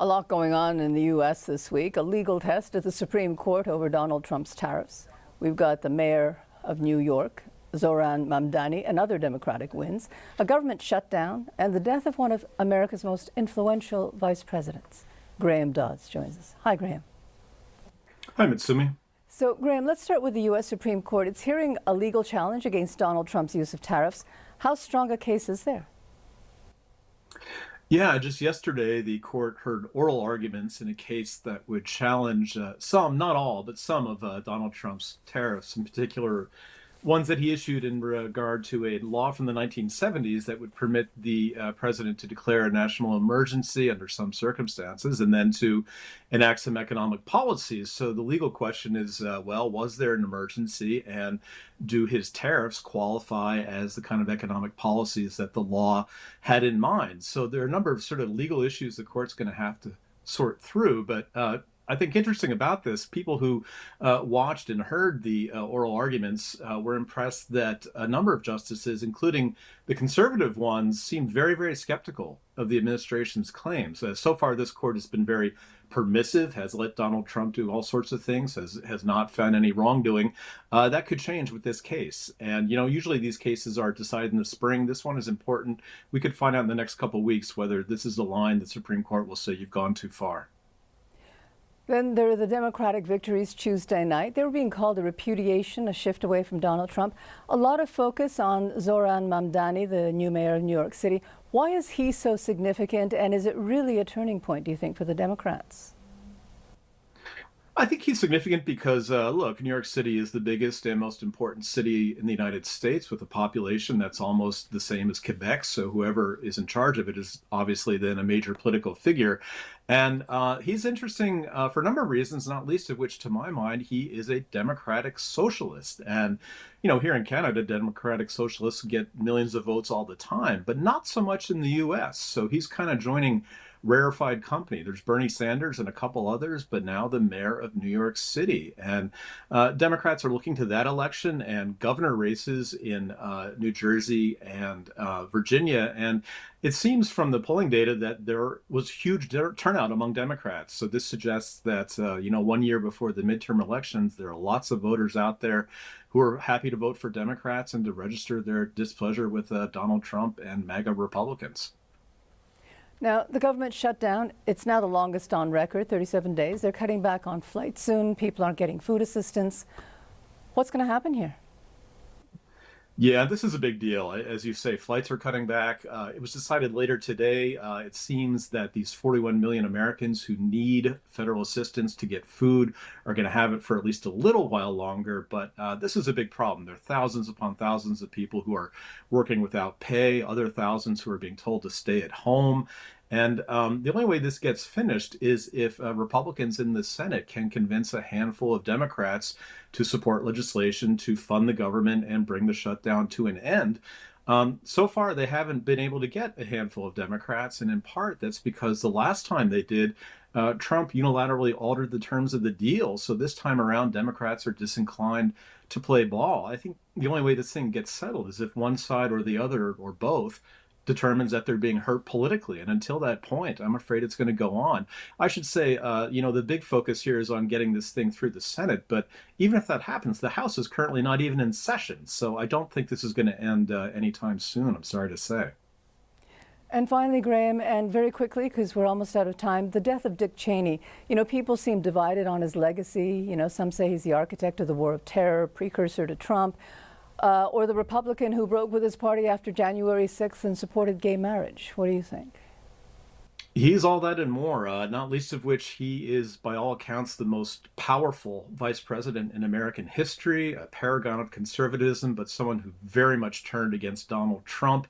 A lot going on in the U.S. this week. A legal test at the Supreme Court over Donald Trump's tariffs. We've got the mayor of New York, Zohran Mamdani, and other Democratic wins, a government shutdown, and the death of one of America's most influential vice presidents. Graham Dodds joins us. Hi, Graham. Hi, Mitsumi. So, Graham, let's start with the U.S. Supreme Court. It's hearing a legal challenge against Donald Trump's use of tariffs. How strong a case is there? Yeah, just yesterday, the court heard oral arguments in a case that would challenge some, not all, but some of Donald Trump's tariffs, in particular ones that he issued in regard to a law from the 1970s that would permit the president to declare a national emergency under some circumstances and then to enact some economic policies. So the legal question is, well, was there an emergency, and do his tariffs qualify as the kind of economic policies that the law had in mind? So there are a number of sort of legal issues the court's going to have to sort through, but I think interesting about this, people who watched and heard the oral arguments were impressed that a number of justices, including the conservative ones, seemed very, very skeptical of the administration's claims. So far, this court has been very permissive, has let Donald Trump do all sorts of things, has not found any wrongdoing. That could change with this case. And, usually these cases are decided in the spring. This one is important. We could find out in the next couple of weeks whether this is the line the Supreme Court will say you've gone too far. Then there are the Democratic victories Tuesday night. They were being called a repudiation, a shift away from Donald Trump. A lot of focus on Zohran Mamdani, the new mayor of New York City. Why is he so significant, and is it really a turning point, do you think, for the Democrats? I think he's significant because, look, New York City is the biggest and most important city in the United States with a population that's almost the same as Quebec. So whoever is in charge of it is obviously then a major political figure. And he's interesting for a number of reasons, not least of which, to my mind, he is a democratic socialist. And, here in Canada, democratic socialists get millions of votes all the time, but not so much in the U.S. So he's kind of joining rarefied company. There's Bernie Sanders and a couple others, but now the mayor of New York City. And Democrats are looking to that election and governor races in New Jersey and Virginia. And it seems from the polling data that there was huge turnout among Democrats. So this suggests that, 1 year before the midterm elections, there are lots of voters out there who are happy to vote for Democrats and to register their displeasure with Donald Trump and MAGA Republicans. Now, the government shutdown, it's now the longest on record, 37 days. They're cutting back on flights soon. People aren't getting food assistance. What's going to happen here? Yeah, this is a big deal. As you say, flights are cutting back. It was decided later today. It seems that these 41 million Americans who need federal assistance to get food are going to have it for at least a little while longer. But this is a big problem. There are thousands upon thousands of people who are working without pay, other thousands who are being told to stay at home. And the only way this gets finished is if Republicans in the Senate can convince a handful of Democrats to support legislation to fund the government and bring the shutdown to an end. So far, they haven't been able to get a handful of Democrats, and in part that's because the last time they did, Trump unilaterally altered the terms of the deal. So this time around, Democrats are disinclined to play ball. I think the only way this thing gets settled is if one side or the other or both determines that they're being hurt politically. And until that point, I'm afraid it's going to go on. I should say, the big focus here is on getting this thing through the Senate. But even if that happens, the House is currently not even in session. So I don't think this is going to end anytime soon, I'm sorry to say. And finally, Graham, and very quickly, because we're almost out of time, the death of Dick Cheney. People seem divided on his legacy. Some say he's the architect of the War of Terror, precursor to Trump. Or the Republican who broke with his party after January 6th and supported gay marriage. What do you think? He's all that and more, not least of which he is, by all accounts, the most powerful vice president in American history, a paragon of conservatism, but someone who very much turned against Donald Trump.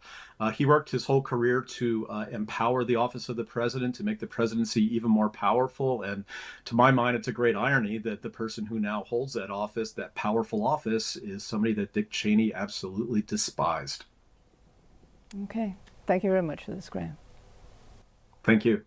He worked his whole career to empower the office of the president, to make the presidency even more powerful. And to my mind, it's a great irony that the person who now holds that office, that powerful office, is somebody that Dick Cheney absolutely despised. Okay. Thank you very much for this, Graham. Thank you.